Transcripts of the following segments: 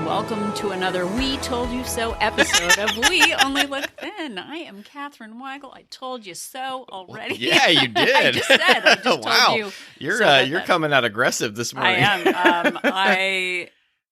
and welcome to another We Told You So episode of We Only Look Thin. I am Catherine Weigel. I told you so already. Yeah, you did. I just wow. told you. You're coming out aggressive this morning. I am.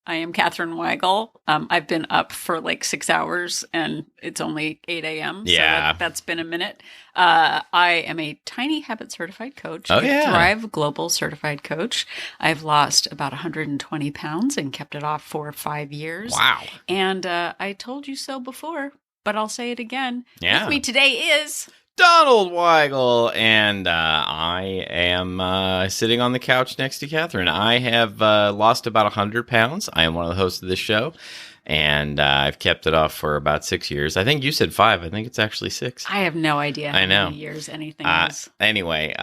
I am Catherine Weigel. I've been up for like 6 hours and it's only 8 a.m. Yeah. So that's been a minute. I am a Tiny Habit certified coach. Oh, yeah. Thrive Global certified coach. I've lost about 120 pounds and kept it off for 5 years. Wow. And I told you so before, but I'll say it again. Yeah. With me today is... Donald Weigel, and I am sitting on the couch next to Catherine. I have lost about 100 pounds. I am one of the hosts of this show, and I've kept it off for about 6 years. I think you said 5. I think it's actually 6. I have no idea how I know. many years anything is. Anyway,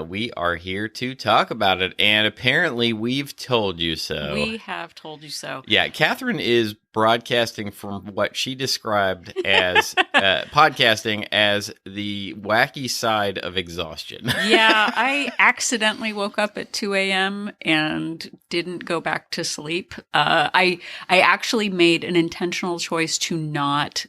we are here to talk about it, and apparently we've told you so. We have told you so. Yeah, Catherine is broadcasting from what she described as podcasting as the wacky side of exhaustion. Yeah, I accidentally woke up at 2 a.m. and didn't go back to sleep. I actually made an intentional choice to not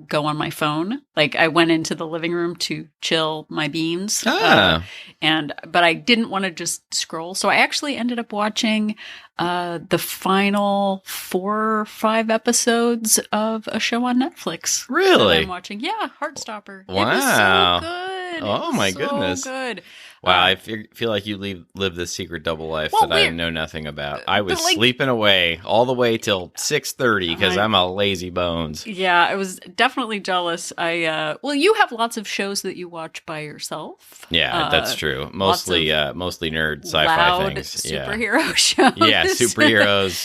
go on my phone. Like I went into the living room to chill my beans. But I didn't want to just scroll. So I actually ended up watching the final 4 or 5 episodes of a show on Netflix. Really? That I'm watching. Yeah, Heartstopper. Wow. It was so good. Oh, my goodness. Good. Wow, I feel like you live this secret double life that I know nothing about. I was sleeping away all the way till 6:30 because I'm a lazy bones. Yeah, I was definitely jealous. You have lots of shows that you watch by yourself. Yeah, that's true. Mostly nerd sci-fi things. Superhero shows. Yeah, superheroes,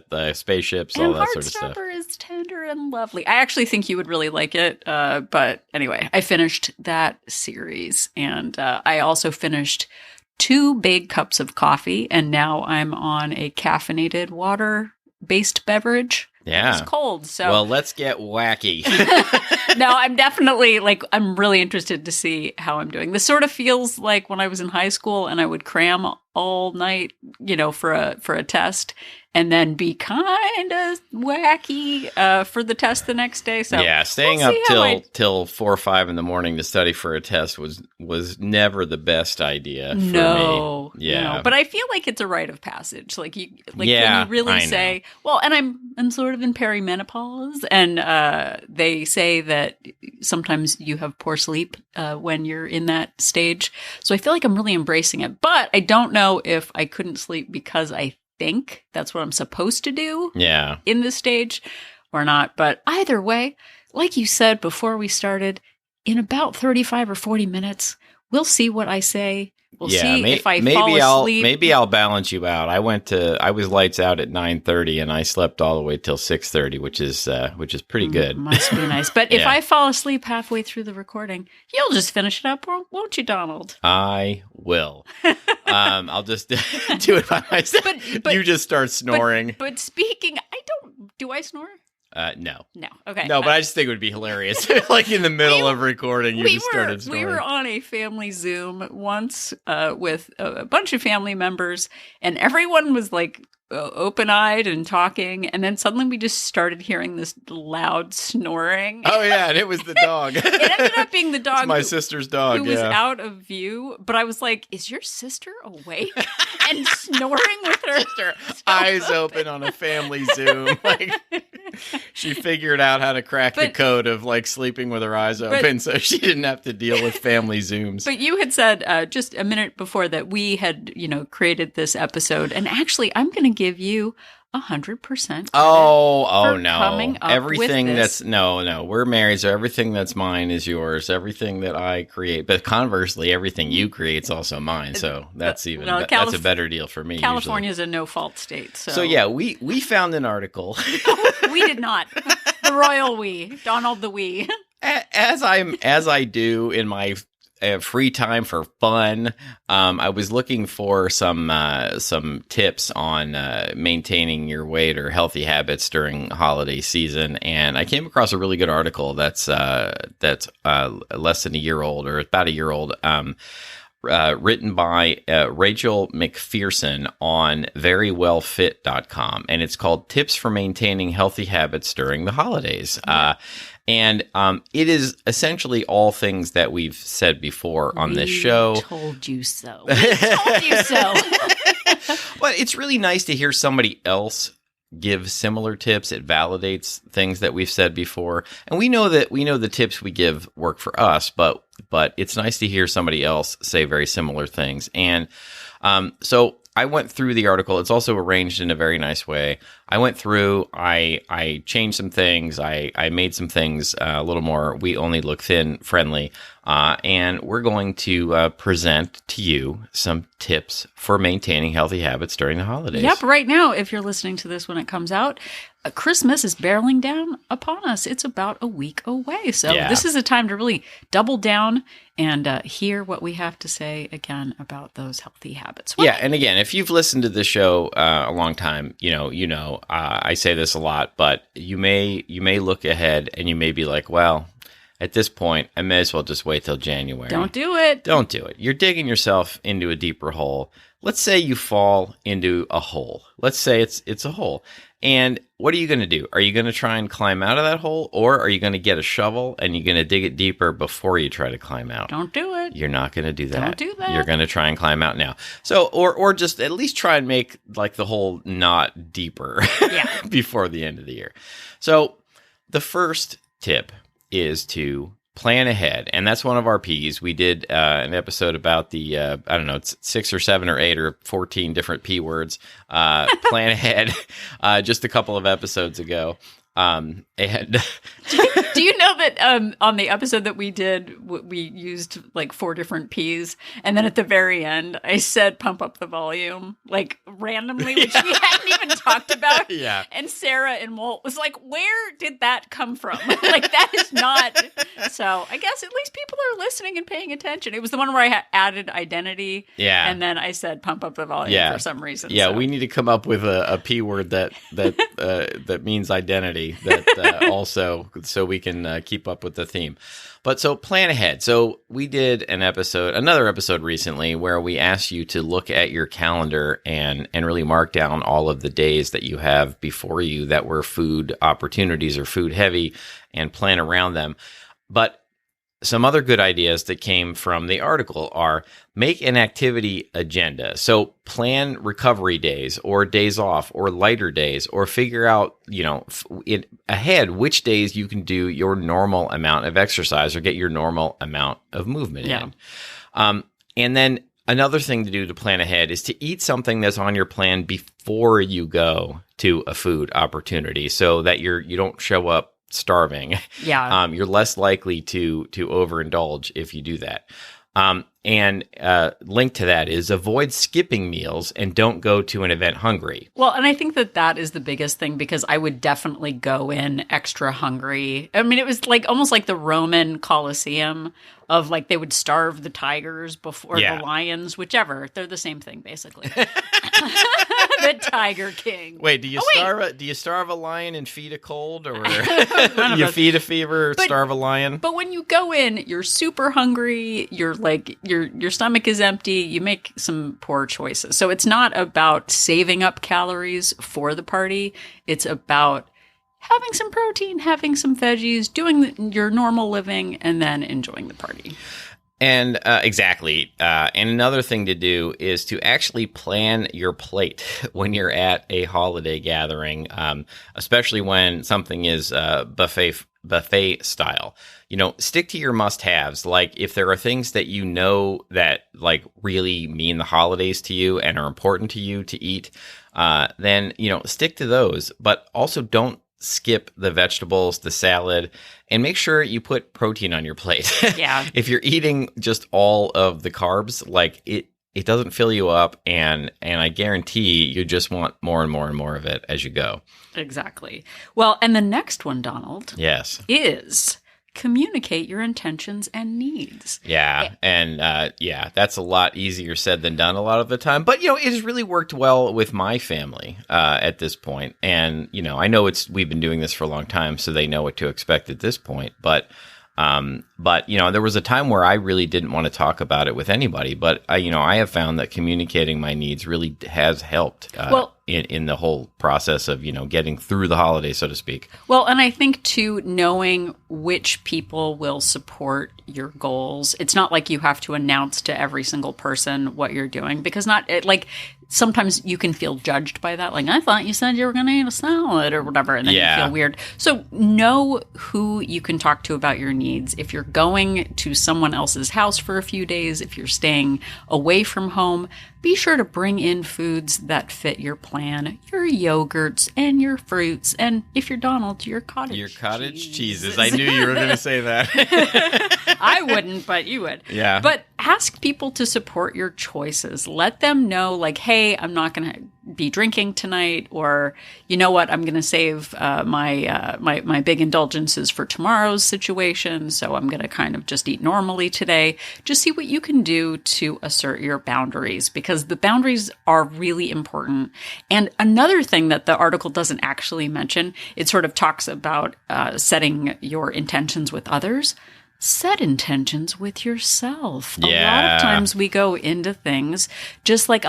the spaceships, all that sort of stuff. Heartstopper is tender and lovely. I actually think you would really like it. But anyway, I finished that series, and I also finished 2 big cups of coffee, and now I'm on a caffeinated water-based beverage. Yeah. It's cold, so... Well, let's get wacky. No, I'm definitely, I'm really interested to see how I'm doing. This sort of feels like when I was in high school and I would cram all night, for a test, and then be kind of wacky for the test the next day. So yeah, staying up till 4 or 5 in the morning to study for a test was never the best idea for me. Yeah, no. But I feel like it's a rite of passage. When you I really say, well, and I'm sort of in perimenopause, and they say that sometimes you have poor sleep when you're in that stage. So I feel like I'm really embracing it, but I don't know if I couldn't sleep because I think that's what I'm supposed to do in this stage or not. But either way, like you said before we started, in about 35 or 40 minutes, we'll see what I say. We'll see if I fall asleep. Maybe I'll balance you out. I was lights out at 9:30 and I slept all the way till 6:30, which is pretty good. Must be nice. But if I fall asleep halfway through the recording, you'll just finish it up, won't you, Donald? I will. I'll just do it by myself. But you just start snoring. But speaking, do I snore? No. Okay. No, but I just think it would be hilarious. Like in the middle of recording, you just started snoring. We were on a family Zoom once with a bunch of family members, and everyone was like open-eyed and talking, and then suddenly we just started hearing this loud snoring. Oh yeah, and it was the dog. It ended up being the dog. It's my sister's dog, who was out of view. But I was like, "Is your sister awake and snoring with her eyes open on a family Zoom?" Like she figured out how to crack the code of like sleeping with her eyes open, so she didn't have to deal with family Zooms. But you had said just a minute before that we had, created this episode, and actually, I'm going to give you 100%. Oh no! Coming up everything with this. that's no. We're married, so everything that's mine is yours. Everything that I create, but conversely, everything you create is also mine. So that's that's a better deal for me. California is a no-fault state. So yeah, we found an article. We did not. The royal we, Donald the we. As I do in my free time for fun, I was looking for some tips on maintaining your weight or healthy habits during holiday season, and I came across a really good article that's less than a year old, or about a year old, written by Rachel McPherson on verywellfit.com, and it's called Tips for Maintaining Healthy Habits During the Holidays. And it is essentially all things that we've said before on this show. Told you so. We told you so. But it's really nice to hear somebody else give similar tips. It validates things that we've said before. And we know the tips we give work for us, but it's nice to hear somebody else say very similar things. And so I went through the article. It's also arranged in a very nice way. I went through, I changed some things. I made some things a little more We Only Look Thin friendly. And we're going to present to you some tips for maintaining healthy habits during the holidays. Yep. Right now, if you're listening to this when it comes out, Christmas is barreling down upon us. It's about a week away. So This is a time to really double down and hear what we have to say again about those healthy habits. Yeah. And again, if you've listened to this show a long time, I say this a lot, but you may look ahead and you may be like, well, at this point, I may as well just wait till January. Don't do it. Don't do it. You're digging yourself into a deeper hole. Let's say you fall into a hole. Let's say it's a hole. And what are you going to do? Are you going to try and climb out of that hole, or are you going to get a shovel and you're going to dig it deeper before you try to climb out? Don't do it. You're not going to do that. Don't do that. You're going to try and climb out now. So, or just at least try and make like the hole not deeper before the end of the year. So the first tip is to plan ahead. And that's one of our P's. We did an episode about the, it's 6 or 7 or 8 or 14 different P words, plan ahead, just a couple of episodes ago. And do you know that on the episode that we did, we used like 4 different P's, and then at the very end, I said "pump up the volume" like randomly, which we hadn't even talked about. Yeah. And Sarah and Walt was like, "Where did that come from? Like that is not." So I guess at least people are listening and paying attention. It was the one where I added identity. Yeah. And then I said "pump up the volume" for some reason. Yeah, so. We need to come up with a P word that means identity. That also, so we can keep up with the theme. But so plan ahead. So we did another episode recently where we asked you to look at your calendar and really mark down all of the days that you have before you that were food opportunities or food heavy and plan around them. But some other good ideas that came from the article are make an activity agenda. So plan recovery days or days off or lighter days, or figure out, ahead which days you can do your normal amount of exercise or get your normal amount of movement in. And then another thing to do to plan ahead is to eat something that's on your plan before you go to a food opportunity, so that you don't show up starving. Yeah. You're less likely to overindulge if you do that. And linked to that is avoid skipping meals and don't go to an event hungry. Well, and I think that is the biggest thing, because I would definitely go in extra hungry. I mean, it was like almost like the Roman Colosseum of like they would starve the tigers before the lions, whichever. They're the same thing, basically. The Tiger King. Wait, do you starve a lion and feed a cold, or you feed a fever, starve a lion? But when you go in, you're super hungry. You're like your stomach is empty. You make some poor choices. So it's not about saving up calories for the party. It's about having some protein, having some veggies, doing your normal living, and then enjoying the party. And exactly. And another thing to do is to actually plan your plate when you're at a holiday gathering, especially when something is buffet style. Stick to your must-haves. Like if there are things that that like really mean the holidays to you and are important to you to eat, then stick to those. But also don't skip the vegetables, the salad, and make sure you put protein on your plate. Yeah. If you're eating just all of the carbs, like it doesn't fill you up, and I guarantee you just want more and more and more of it as you go. Exactly. Well, and the next one, Donald, yes, is communicate your intentions and needs. Yeah. And that's a lot easier said than done a lot of the time. But, it has really worked well with my family at this point. And, I know we've been doing this for a long time, so they know what to expect at this point. But But, there was a time where I really didn't want to talk about it with anybody. But, I have found that communicating my needs really has helped in the whole process of, getting through the holiday, so to speak. Well, and I think, too, knowing which people will support your goals. It's not like you have to announce to every single person what you're doing, because sometimes you can feel judged by that. Like, I thought you said you were going to eat a salad or whatever, and then you feel weird. So know who you can talk to about your needs. If you're going to someone else's house for a few days, if you're staying away from home, be sure to bring in foods that fit your plan, your yogurts and your fruits, and if you're Donald, your cottage cheeses. I knew you were going to say that. I wouldn't, but you would. Yeah. But ask people to support your choices. Let them know, like, hey, I'm not going to be drinking tonight, or you know what, I'm going to save my big indulgences for tomorrow's situation, so I'm going to kind of just eat normally today. Just see what you can do to assert your boundaries, because the boundaries are really important. And another thing that the article doesn't actually mention, it sort of talks about setting your intentions with others. Set intentions with yourself. A lot of times we go into things just like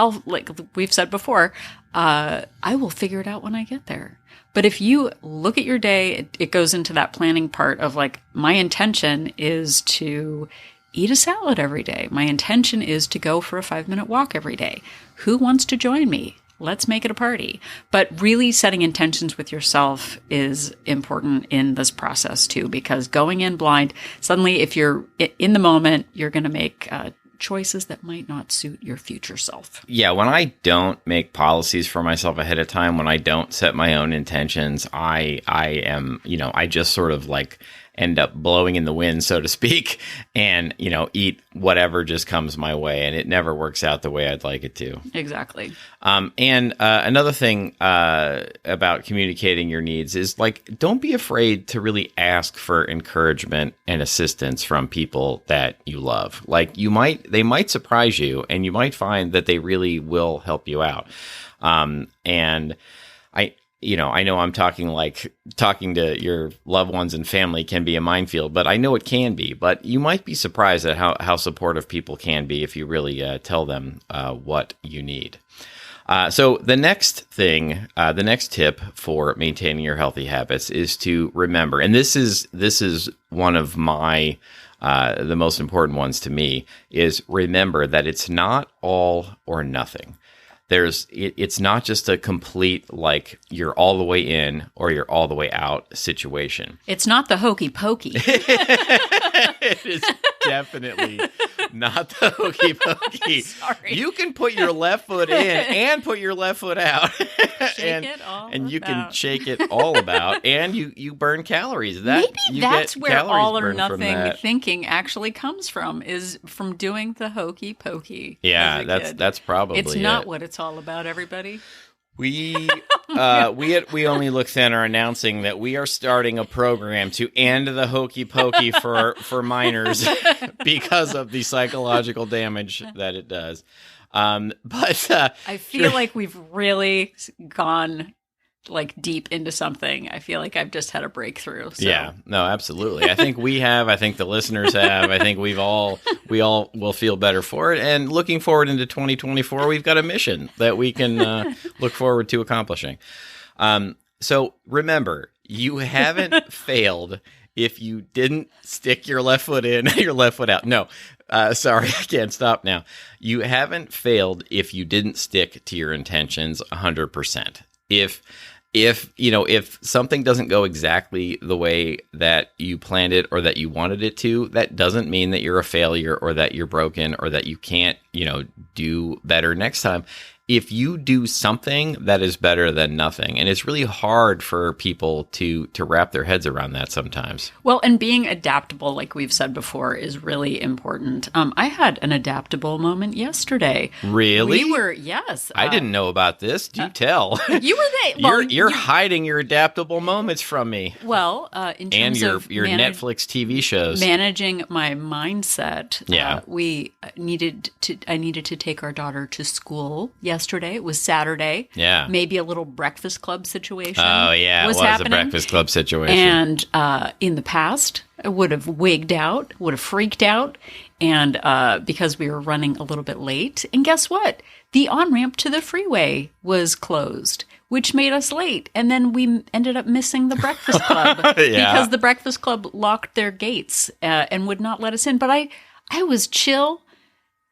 we've said before, I will figure it out when I get there. But if you look at your day, it goes into that planning part of like, my intention is to eat a salad every day. My intention is to go for a 5-minute walk every day. Who wants to join me? Let's make it a party. But really setting intentions with yourself is important in this process too, because going in blind, suddenly if you're in the moment, you're going to make choices that might not suit your future self. Yeah, when I don't make policies for myself ahead of time, when I don't set my own intentions, I am, I just sort of like end up blowing in the wind, so to speak, and, eat whatever just comes my way. And it never works out the way I'd like it to. Exactly. And another thing about communicating your needs is like, don't be afraid to really ask for encouragement and assistance from people that you love. Like they might surprise you, and you might find that they really will help you out. And I know I'm talking to your loved ones and family can be a minefield, but I know it can be. But you might be surprised at how supportive people can be if you really tell them what you need. So the next thing, the next tip for maintaining your healthy habits is to remember, and this is one of my the most important ones to me, is remember that it's not all or nothing. It's not just a complete, like, you're all the way in or you're all the way out situation. It's not the hokey pokey. It is definitely not the hokey pokey. Sorry. You can put your left foot in and put your left foot out. And you can shake it all about, and you burn calories. Maybe that's where all or nothing thinking actually comes from, is from doing the hokey pokey. Yeah, that's probably it's not what it's all about, everybody. We Only Look Thin are announcing that we are starting a program to end the hokey pokey for minors because of the psychological damage that it does. But I feel like we've really gone like deep into something. I feel like I've just had a breakthrough. So. Yeah, no, absolutely. I think we have. I think the listeners have. I think we all will feel better for it. And looking forward into 2024, we've got a mission that we can look forward to accomplishing. So remember, you haven't failed if you didn't stick your left foot in, your left foot out. No, sorry, I can't stop now. You haven't failed if you didn't stick to your intentions 100%. If something doesn't go exactly the way that you planned it or that you wanted it to, that doesn't mean that you're a failure or that you're broken or that you can't, do better next time. If you do something, that is better than nothing. And it's really hard for people to wrap their heads around that sometimes. Well, and being adaptable, like we've said before, is really important. I had an adaptable moment yesterday. Really? Yes. I didn't know about this. Do tell. You were there. Well, you're hiding your adaptable moments from me. Well, in terms of your Netflix TV shows, managing my mindset. Yeah. I needed to take our daughter to school yesterday. yesterday. It was Saturday. Yeah. Maybe a little Breakfast Club situation. Oh, yeah. Was it was happening. a Breakfast Club situation. And in the past, I would have wigged out, would have freaked out, and because we were running a little bit late. And guess what? The on-ramp to the freeway was closed, which made us late. And then we ended up missing the Breakfast Club because the Breakfast Club locked their gates and would not let us in. But I was chill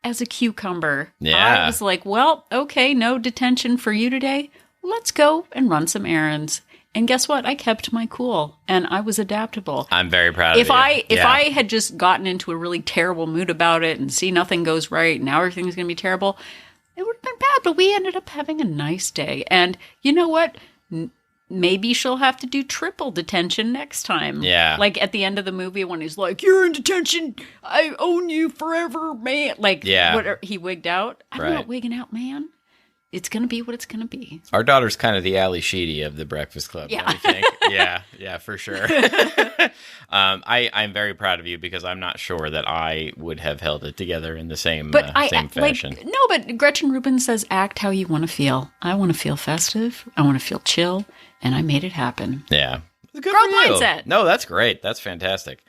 as a cucumber. Yeah. I was like, well, okay, no detention for you today. Let's go and run some errands. And guess what? I kept my cool and I was adaptable. I'm very proud of you. If I had just gotten into a really terrible mood about it and see nothing goes right and now everything's going to be terrible, it would have been bad. But we ended up having a nice day. And you know what? Maybe she'll have to do triple detention next time. Yeah. Like at the end of the movie when he's like, you're in detention. I own you forever, man. Like, he wigged out. I'm not wigging out, man. It's going to be what it's going to be. Our daughter's kind of the Ali Sheedy of the Breakfast Club, yeah. don't you think? yeah, for sure. I'm very proud of you because I'm not sure that I would have held it together in the same fashion. But Gretchen Rubin says, act how you want to feel. I want to feel festive. I want to feel chill. And I made it happen. Yeah. Good Growth mindset. No, that's great. That's fantastic.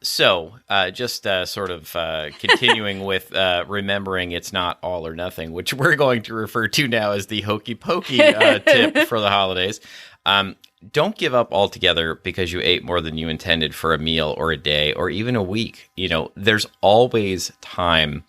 Just sort of continuing with remembering it's not all or nothing, which we're going to refer to now as the hokey pokey tip for the holidays. Don't give up altogether because you ate more than you intended for a meal or a day or even a week. You know, there's always time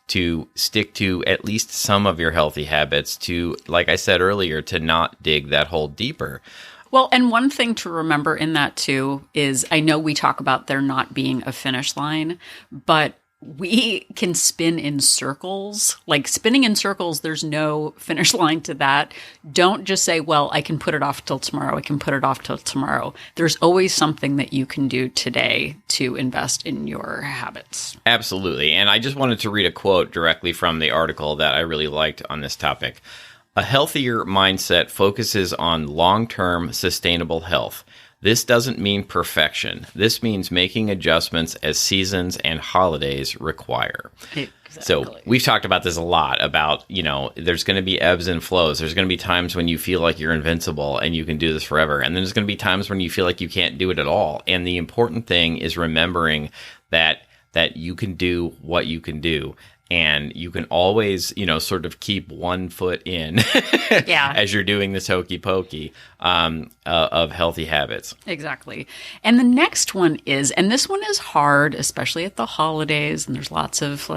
to stick to at least some of your healthy habits, to, like I said earlier, to not dig that hole deeper. Well, and one thing to remember in that too is I know we talk about there not being a finish line, but we can spin in circles. Like spinning in circles, there's no finish line to that. Don't just say, well, I can put it off till tomorrow. I can put it off till tomorrow. There's always something that you can do today to invest in your habits. Absolutely. And I just wanted to read a quote directly from the article that I really liked on this topic. A healthier mindset focuses on long-term sustainable health. This doesn't mean perfection. This means making adjustments as seasons and holidays require. Exactly. So we've talked about this a lot about, there's going to be ebbs and flows. There's going to be times when you feel like you're invincible and you can do this forever. And then there's going to be times when you feel like you can't do it at all. And the important thing is remembering that you can do what you can do. And you can always, sort of keep one foot in as you're doing this hokey pokey of healthy habits. Exactly. And the next one is, and this one is hard, especially at the holidays, and there's lots of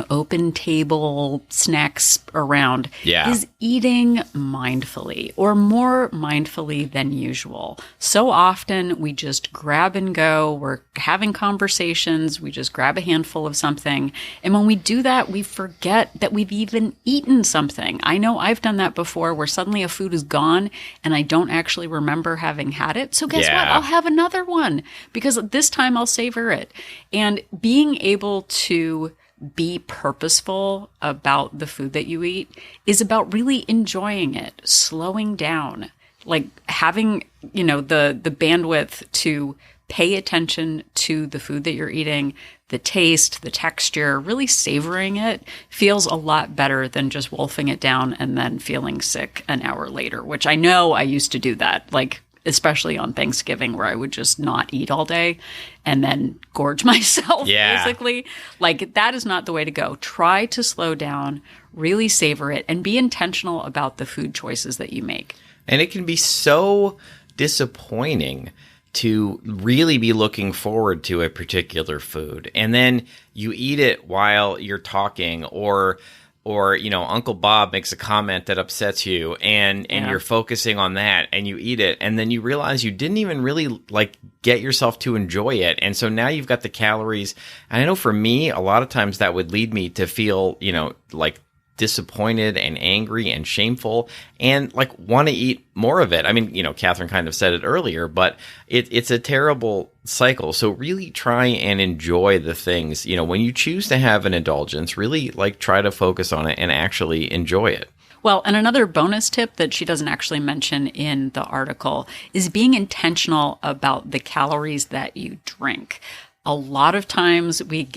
open table snacks around, is eating mindfully or more mindfully than usual. So often we just grab and go. We're having conversations. We just grab a handful of something. And when we do that, we forget that we've even eaten something. I know I've done that before where suddenly a food is gone and I don't actually remember having had it. So guess what? I'll have another one because this time I'll savor it. And being able to be purposeful about the food that you eat is about really enjoying it, slowing down, like having, the bandwidth to pay attention to the food that you're eating, the taste, the texture, really savoring it feels a lot better than just wolfing it down and then feeling sick an hour later, which I know I used to do that, especially on Thanksgiving where I would just not eat all day and then gorge myself, basically. That is not the way to go. Try to slow down, really savor it, and be intentional about the food choices that you make. And it can be so disappointing to really be looking forward to a particular food. And then you eat it while you're talking or Uncle Bob makes a comment that upsets you and you're focusing on that and you eat it and then you realize you didn't even really get yourself to enjoy it. And so now you've got the calories. And I know for me, a lot of times that would lead me to feel, disappointed and angry and shameful and want to eat more of it. I mean, Catherine kind of said it earlier, but it's a terrible cycle. So really try and enjoy the things, when you choose to have an indulgence, really try to focus on it and actually enjoy it. Well, and another bonus tip that she doesn't actually mention in the article is being intentional about the calories that you drink. A lot of times we,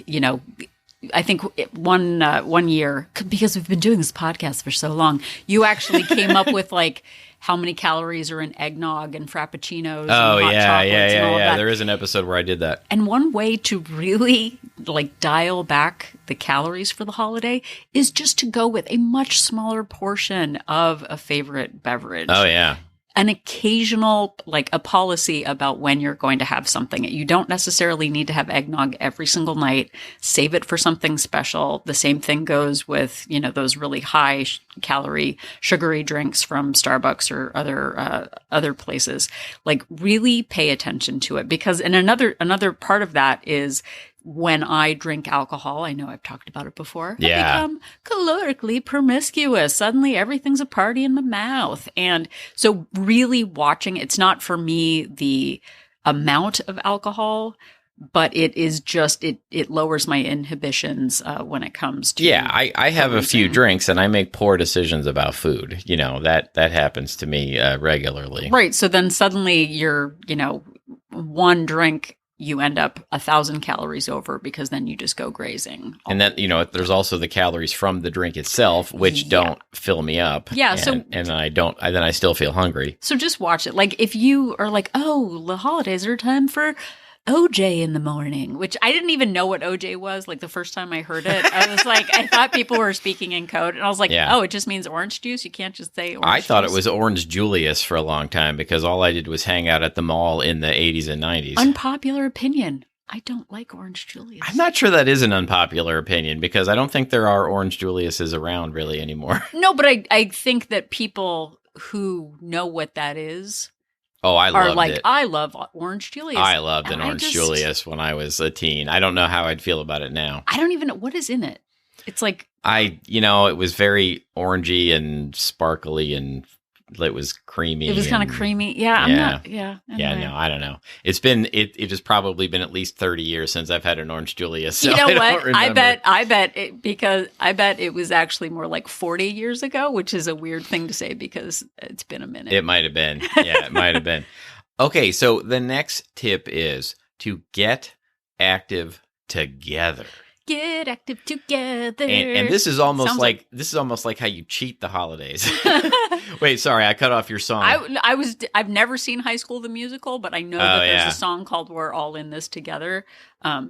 I think one year, because we've been doing this podcast for so long, you actually came up with like how many calories are in eggnog and frappuccinos and hot chocolates and all of that. There is an episode where I did that. And one way to really like dial back the calories for the holiday is just to go with a much smaller portion of a favorite beverage. Oh, yeah. An occasional, like a policy about when you're going to have something. You don't necessarily need to have eggnog every single night. Save it for something special. The same thing goes with, those really high calorie, sugary drinks from Starbucks or other places. Like really pay attention to it, because, and another part of that is, when I drink alcohol, I know I've talked about it before, I become calorically promiscuous. Suddenly everything's a party in my mouth. And so really watching, it's not for me the amount of alcohol, but it is just, it lowers my inhibitions when it comes to. Yeah, I have a few drinks and I make poor decisions about food. That happens to me regularly. Right. So then suddenly you're, one drink, you end up 1,000 calories over, because then you just go grazing. And then, there's also the calories from the drink itself, which don't fill me up. Yeah. And I still feel hungry. So just watch it. Like if you are like, oh, the holidays are time for OJ in the morning, which I didn't even know what OJ was. Like the first time I heard it, I was like, I thought people were speaking in code, and I was like, oh, it just means orange juice. You can't just say orange I thought juice. It was Orange Julius for a long time, because all I did was hang out at the mall in the 80s and 90s. Unpopular opinion. I don't like Orange Julius. I'm not sure that is an unpopular opinion, because I don't think there are Orange Juliuses around really anymore. No, but I think that people who know what that is. Oh, I loved it. I love Orange Julius. I loved an Orange Julius when I was a teen. I don't know how I'd feel about it now. I don't even know what is in it. It's like it was very orangey and sparkly, and it was creamy. It was kind of creamy. Yeah, Anyway. Yeah, no, I don't know. It has probably been at least 30 years since I've had an Orange Julius. So you know I what? don't remember. I bet it was actually more like 40 years ago, which is a weird thing to say because it's been a minute. It might have been. Yeah, it might have been. Okay, so the next tip is to get active together. Get active together. And this is almost like how you cheat the holidays. Wait, sorry, I cut off your song. I've never seen High School the Musical, but I know that there's a song called "We're All in This Together."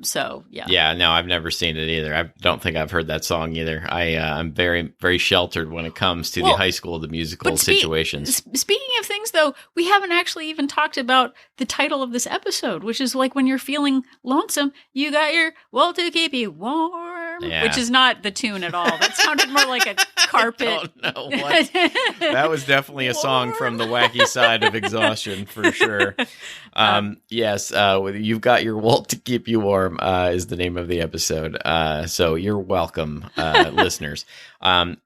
So yeah. Yeah, no, I've never seen it either. I don't think I've heard that song either. I'm very, very sheltered when it comes to the High School the Musical situations. Speaking of things, though, we haven't actually even talked about the title of this episode, which is like when you're feeling lonesome, you got your "WOLT to keep you warm," which is not the tune at all. That sounded more like a carpet. I don't know what. That was definitely a song from the wacky side of exhaustion for sure. Yes, you've got your WOLT to keep you warm is the name of the episode. So you're welcome, listeners.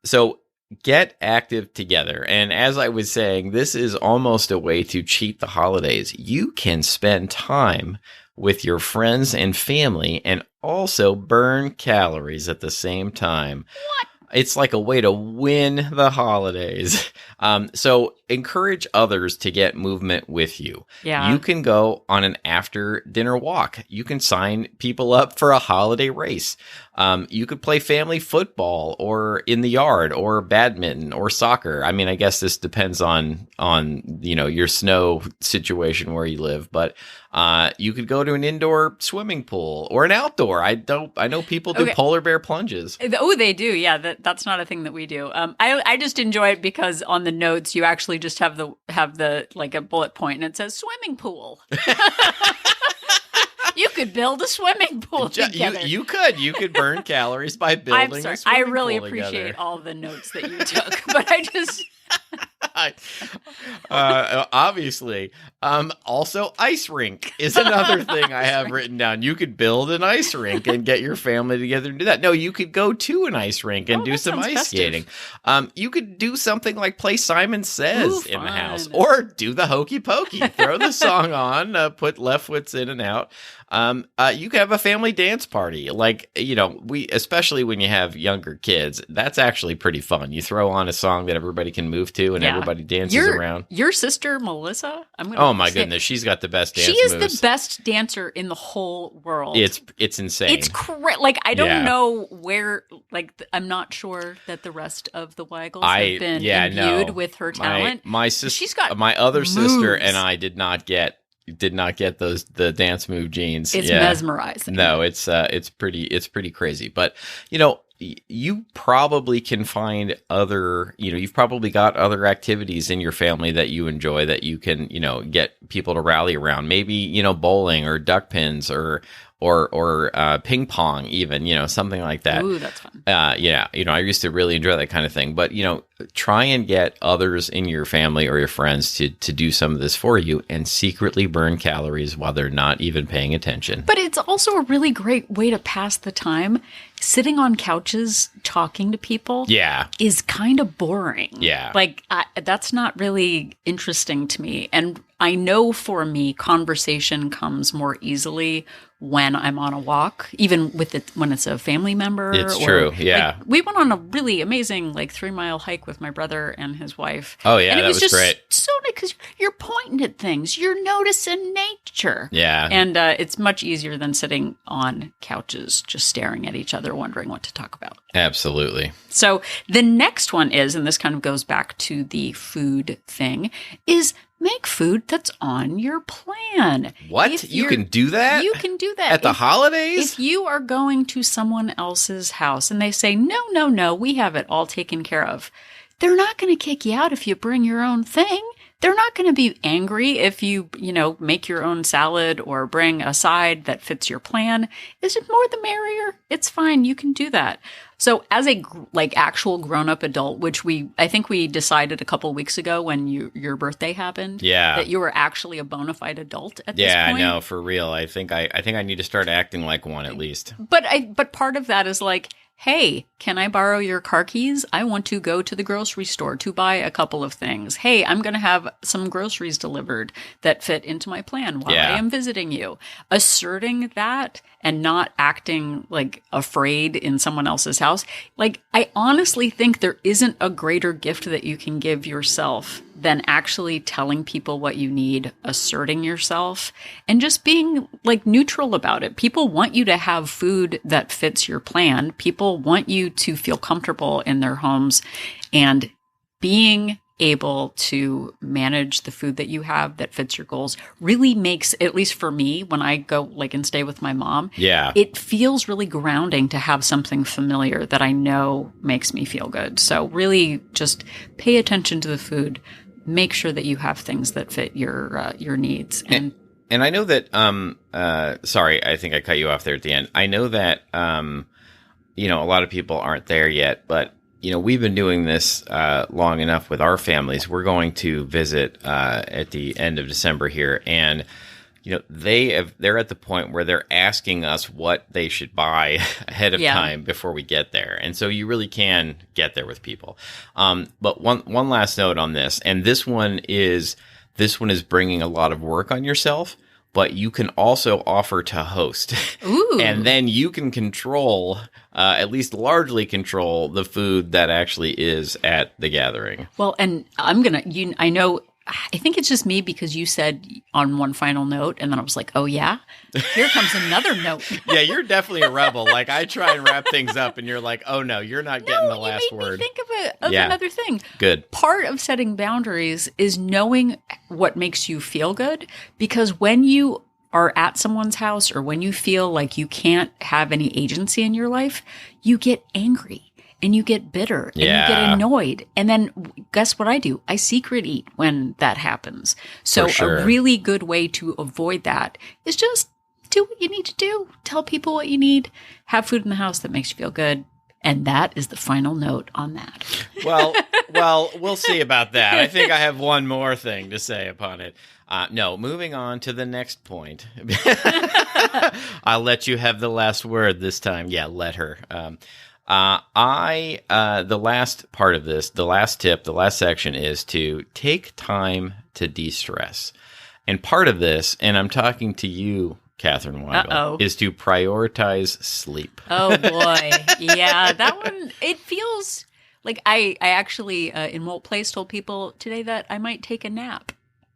So get active together. And as I was saying, this is almost a way to cheat the holidays. You can spend time with your friends and family and also burn calories at the same time. What? It's like a way to win the holidays. So encourage others to get movement with you. Yeah. You can go on an after dinner walk. You can sign people up for a holiday race. You could play family football or in the yard or badminton or soccer. I mean, I guess this depends on your snow situation where you live, but you could go to an indoor swimming pool or an outdoor. I know people do polar bear plunges. Oh, they do. Yeah, that's not a thing that we do. I just enjoy it because on the notes you actually just have the like a bullet point and it says swimming pool. You could build a swimming pool together. You could burn calories by building a swimming pool. I really appreciate all the notes that you took, but I just obviously. Also, ice rink is another thing I have written down. You could build an ice rink and get your family together and do that. No, you could go to an ice rink and do some ice skating. You could do something like play Simon Says in the house, or do the hokey pokey. Throw the song on, put left foots in and out. You could have a family dance party. Like, especially when you have younger kids, that's actually pretty fun. You throw on a song that everybody can move to and everybody dances around. Your sister, Melissa? Oh my goodness, she's got the best dance She is moves. the best dancer in the whole world. It's insane. It's like I don't know where. Like I'm not sure that the rest of the Weigels have been imbued with her talent. My sister, she's got my other moves. sister, and I did not get the dance move genes. It's mesmerizing. No, it's pretty crazy. But you probably can find other, you've probably got other activities in your family that you enjoy that you can, get people to rally around. Maybe, bowling or duck pins or ping pong even, something like that. Ooh, that's fun. I used to really enjoy that kind of thing. But, try and get others in your family or your friends to do some of this for you and secretly burn calories while they're not even paying attention. But it's also a really great way to pass the time. Sitting on couches talking to people is kind of boring. Yeah. Like, that's not really interesting to me. And I know for me, conversation comes more easily when I'm on a walk, even when it's a family member. It's true, yeah. Like, we went on a really amazing 3-mile hike with my brother and his wife. Oh yeah, and it was just great. So nice because you're pointing at things, you're noticing nature. Yeah, and it's much easier than sitting on couches just staring at each other, wondering what to talk about. Absolutely. So the next one is, and this kind of goes back to the food thing, is make food that's on your plan. What? You can do that? You can do that. At the holidays? If you are going to someone else's house and they say, no, we have it all taken care of, they're not going to kick you out if you bring your own thing. They're not going to be angry if you, make your own salad or bring a side that fits your plan. Is it more the merrier? It's fine. You can do that. So as a actual grown-up adult, which I think we decided a couple weeks ago when your birthday happened, that you were actually a bona fide adult at this point. Yeah, I know, for real. I think I need to start acting like one at least. But part of that is hey, can I borrow your car keys? I want to go to the grocery store to buy a couple of things. Hey, I'm going to have some groceries delivered that fit into my plan while I am visiting you. Asserting that and not acting afraid in someone else's house. I honestly think there isn't a greater gift that you can give yourself than actually telling people what you need, asserting yourself, and just being neutral about it. People want you to have food that fits your plan. People want you to feel comfortable in their homes, and being able to manage the food that you have that fits your goals really makes, at least for me, when I go and stay with my mom, it feels really grounding to have something familiar that I know makes me feel good. So really just pay attention to the food. Make sure that you have things that fit your needs. And I know that, sorry, I think I cut you off there at the end. I know that, a lot of people aren't there yet, but we've been doing this long enough with our families. We're going to visit at the end of December here, and they're at the point where they're asking us what they should buy ahead of time before we get there, and so you really can get there with people. But one last note on this, and this one is bringing a lot of work on yourself. But you can also offer to host. Ooh. And then you can control, at least largely control, the food that actually is at the gathering. Well, and I think it's just me because you said on one final note, and then I was like, oh yeah, here comes another note. Yeah, you're definitely a rebel. I try and wrap things up, and you're like, oh no, you're not getting the last word. Me think of another thing. Good. Part of setting boundaries is knowing what makes you feel good, because when you are at someone's house or when you feel like you can't have any agency in your life, you get angry. And you get bitter and you get annoyed. And then guess what I do? I secret eat when that happens. So a really good way to avoid that is just do what you need to do. Tell people what you need. Have food in the house that makes you feel good. And that is the final note on that. Well, we'll see about that. I think I have one more thing to say upon it. No, moving on to the next point. I'll let you have the last word this time. Yeah, let her. The last part of this, the last tip, the last section is to take time to de-stress. And part of this, and I'm talking to you, Catherine Weigel, is to prioritize sleep. Oh boy. Yeah, that one, it feels like I actually, in WOLT Place told people today that I might take a nap.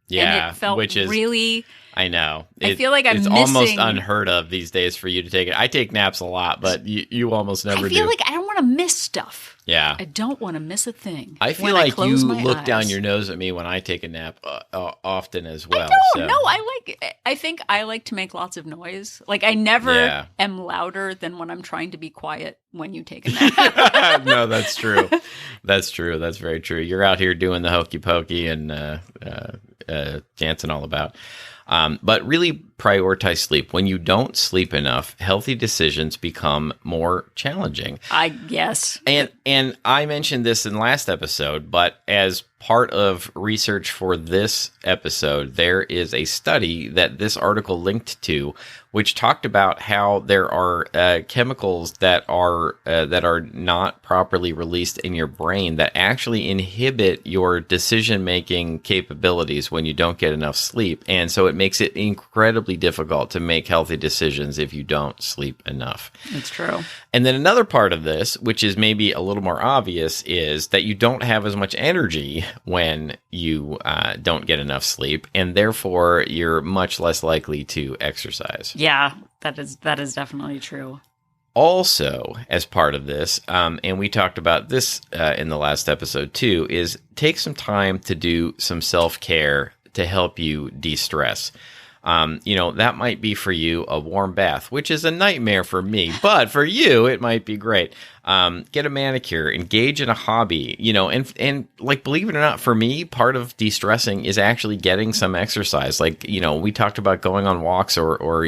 Yeah, And it felt which is really... I know. I feel like it's I'm almost missing... unheard of these days for you to take it. I take naps a lot, but you almost never do. I feel like I don't want to miss stuff. Yeah. I don't want to miss a thing. I feel like you look down your nose at me when I take a nap often as well. I don't. No, I think I like to make lots of noise. Like I never am louder than when I'm trying to be quiet when you take a nap. No, that's true. That's true. That's very true. You're out here doing the hokey pokey and dancing all about. But really prioritize sleep. When you don't sleep enough, healthy decisions become more challenging. I guess. And I mentioned this in last episode, but as part of research for this episode, there is a study that this article linked to, which talked about how there are chemicals that are not properly released in your brain that actually inhibit your decision-making capabilities when you don't get enough sleep. And so it makes it incredibly difficult to make healthy decisions if you don't sleep enough. That's true. And then another part of this, which is maybe a little more obvious, is that you don't have as much energy when you don't get enough sleep, and therefore you're much less likely to exercise. Yeah, that is definitely true. Also, as part of this, and we talked about this in the last episode too, is take some time to do some self-care to help you de-stress. That might be for you a warm bath, which is a nightmare for me, but for you, it might be great. Get a manicure, engage in a hobby, and like, believe it or not, for me, part of de-stressing is actually getting some exercise. Like, we talked about going on walks or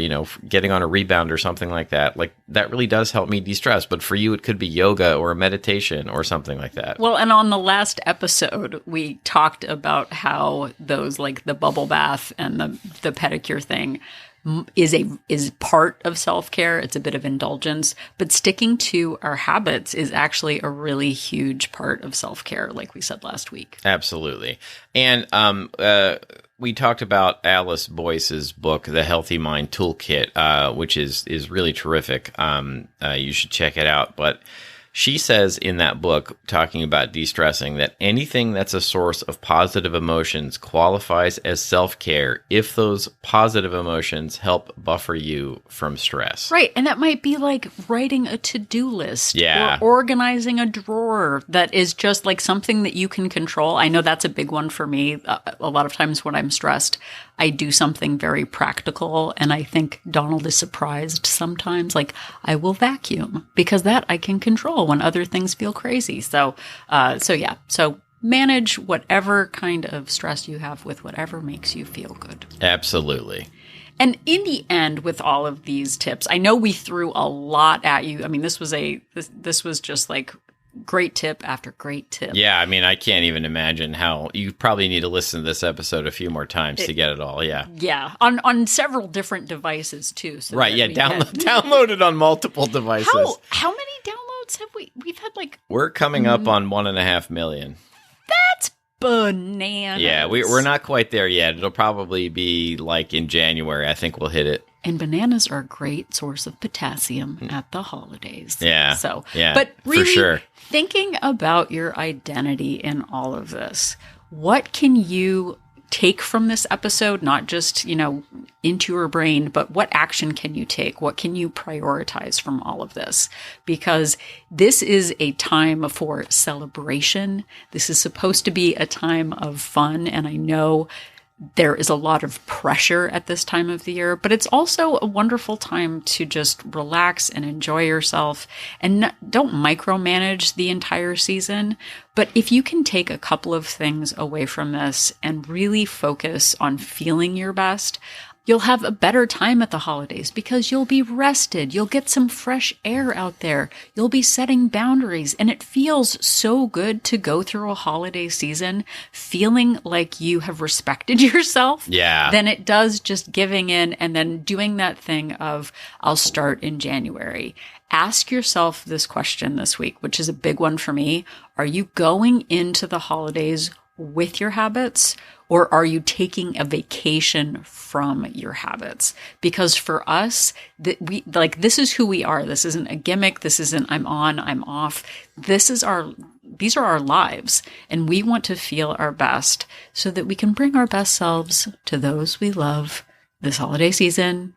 getting on a rebound or something like that. Like, that really does help me de-stress. But for you, it could be yoga or a meditation or something like that. Well, and on the last episode, we talked about how those, like the bubble bath and the pedicure thing is part of self-care. It's a bit of indulgence, but sticking to our habits is actually a really huge part of self-care, like we said last week. Absolutely. And we talked about Alice Boyce's book, The Healthy Mind Toolkit, which is really terrific. You should check it out. But she says in that book, talking about de-stressing, that anything that's a source of positive emotions qualifies as self-care if those positive emotions help buffer you from stress. Right. And that might be like writing a to-do list or organizing a drawer that is just like something that you can control. I know that's a big one for me. A lot of times when I'm stressed, I do something very practical, and I think Donald is surprised sometimes. Like, I will vacuum because that I can control when other things feel crazy. So manage whatever kind of stress you have with whatever makes you feel good. Absolutely. And in the end, with all of these tips, I know we threw a lot at you. I mean, this was just like great tip after great tip. Yeah, I mean, I can't even imagine how you probably need to listen to this episode a few more times to get it all. Yeah. Yeah, on several different devices too. So right, yeah, download it on multiple devices. How many downloads have we? We've had like... We're coming up on 1.5 million. That's bananas. Yeah, we're not quite there yet. It'll probably be like in January. I think we'll hit it. And bananas are a great source of potassium at the holidays. Yeah. So, yeah, but really, for sure. Thinking about your identity in all of this, what can you take from this episode? Not just, into your brain, but what action can you take? What can you prioritize from all of this? Because this is a time for celebration. This is supposed to be a time of fun. And I know there is a lot of pressure at this time of the year, but it's also a wonderful time to just relax and enjoy yourself, and don't micromanage the entire season. But if you can take a couple of things away from this and really focus on feeling your best, you'll have a better time at the holidays because you'll be rested. You'll get some fresh air out there. You'll be setting boundaries. And it feels so good to go through a holiday season feeling like you have respected yourself. Yeah. Than it does just giving in and then doing that thing of, I'll start in January. Ask yourself this question this week, which is a big one for me. Are you going into the holidays with your habits, or are you taking a vacation from your habits? Because for us, this is who we are. This isn't a gimmick. This isn't I'm on, I'm off. This is these are our lives, and we want to feel our best so that we can bring our best selves to those we love this holiday season.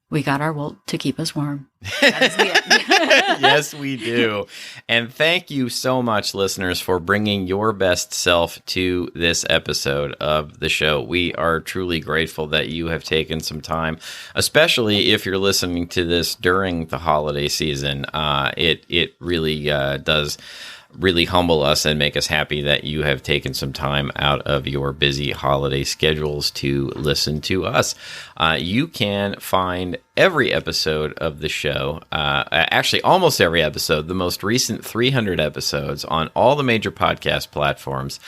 We got our WOLT to keep us warm. That is the end. Yes, we do. And thank you so much, listeners, for bringing your best self to this episode of the show. We are truly grateful that you have taken some time, especially if you're listening to this during the holiday season. It really does really humble us and make us happy that you have taken some time out of your busy holiday schedules to listen to us. You can find every episode of the show, actually almost every episode, the most recent 300 episodes on all the major podcast platforms.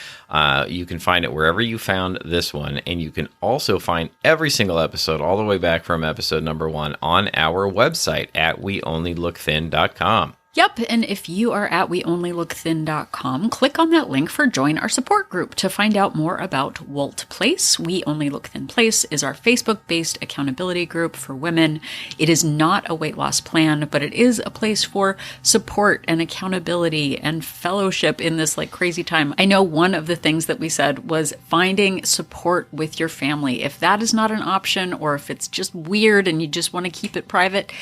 You can find it wherever you found this one, and you can also find every single episode all the way back from episode number 1 on our website at weonlylookthin.com. Yep, and if you are at weonlylookthin.com, click on that link for Join Our Support Group to find out more about WOLT Place. We Only Look Thin Place is our Facebook-based accountability group for women. It is not a weight loss plan, but it is a place for support and accountability and fellowship in this like crazy time. I know one of the things that we said was finding support with your family. If that is not an option, or if it's just weird and you just want to keep it private,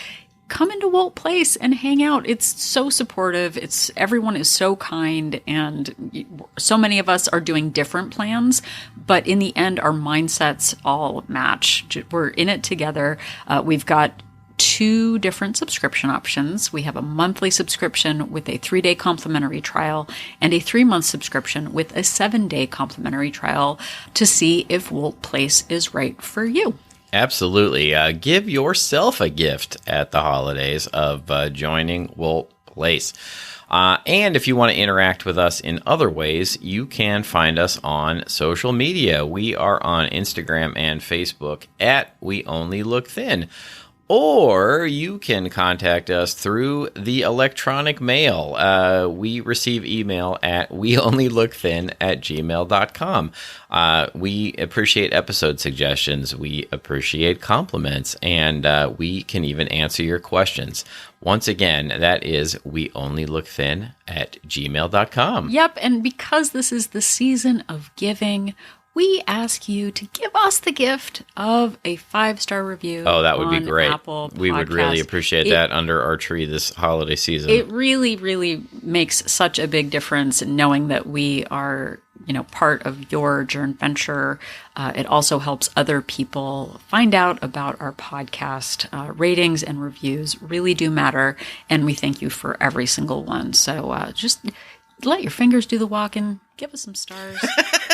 come into WOLT Place and hang out. It's so supportive. Everyone is so kind, and so many of us are doing different plans, but in the end, our mindsets all match. We're in it together. We've got 2 different subscription options. We have a monthly subscription with a 3-day complimentary trial and a 3-month subscription with a 7-day complimentary trial to see if WOLT Place is right for you. Absolutely. Give yourself a gift at the holidays of joining WOLT Place. And if you want to interact with us in other ways, you can find us on social media. We are on Instagram and Facebook at We Only Look Thin. Or you can contact us through the electronic mail. We receive email at weonlylookthin@gmail.com. We appreciate episode suggestions. We appreciate compliments. And we can even answer your questions. Once again, that is weonlylookthin@gmail.com. Yep, and because this is the season of giving, we ask you to give us the gift of a 5-star review. Oh, that would be great. Apple we would really appreciate that under our tree this holiday season. It really, really makes such a big difference knowing that we are, part of your joint venture. It also helps other people find out about our podcast. Ratings and reviews really do matter, and we thank you for every single one. So just let your fingers do the walking. Give us some stars,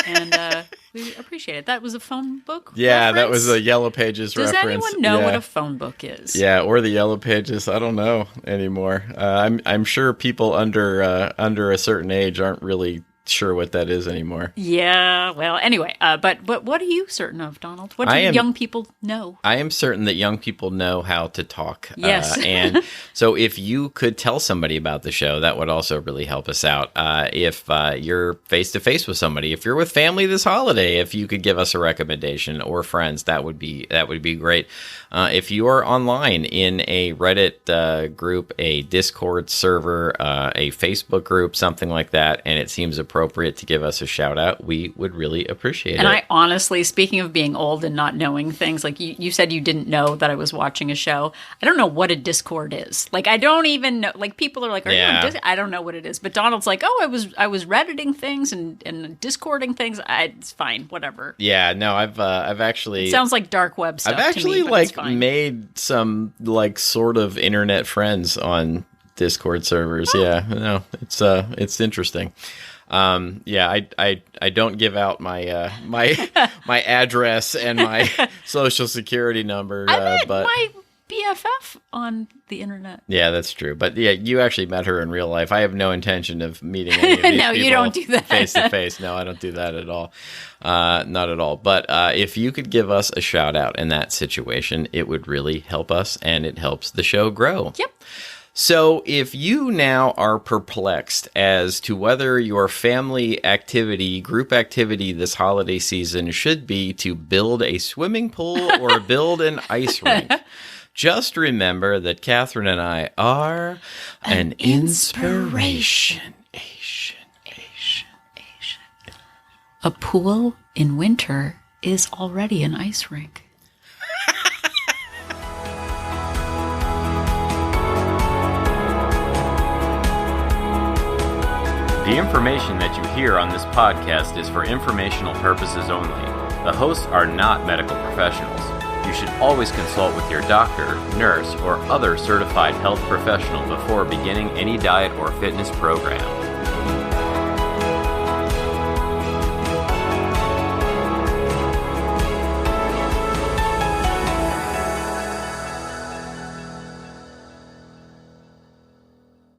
and we appreciate it. That was a phone book reference? That was a Yellow Pages Does reference. Does anyone know what a phone book is? Yeah, or the Yellow Pages. I don't know anymore. I'm sure people under a certain age aren't really sure what that is anymore. Yeah, well, anyway, but what are you certain of, Donald? What do young people know? I am certain that young people know how to talk. Yes. And so if you could tell somebody about the show, that would also really help us out. If you're face-to-face with somebody, if you're with family this holiday, if you could give us a recommendation, or friends, that would be great. If you are online in a Reddit group, a Discord server, a Facebook group, something like that, and it seems appropriate to give us a shout out, we would really appreciate it. And I honestly, speaking of being old and not knowing things, like you said you didn't know that I was watching a show. I don't know what a Discord is. Like, I don't even know, like, people are like, are you on Discord? I don't know what it is. But Donald's like, I was Redditing things and Discording things. It's fine, whatever. Yeah, no, I've actually... It sounds like dark web stuff. I've actually to me, made some sort of internet friends on Discord servers. Oh. Yeah, no, it's interesting. I don't give out my my address and my social security number. I met my BFF on the internet. Yeah, that's true. But yeah, you actually met her in real life. I have no intention of meeting any of these no, people you don't do that face to face. No, I don't do that at all. Not at all. But if you could give us a shout out in that situation, it would really help us, and it helps the show grow. Yep. So if you now are perplexed as to whether your family activity, group activity this holiday season should be to build a swimming pool or build an ice rink, just remember that Catherine and I are an inspiration. A pool in winter is already an ice rink. The information that you hear on this podcast is for informational purposes only. The hosts are not medical professionals. You should always consult with your doctor, nurse, or other certified health professional before beginning any diet or fitness program.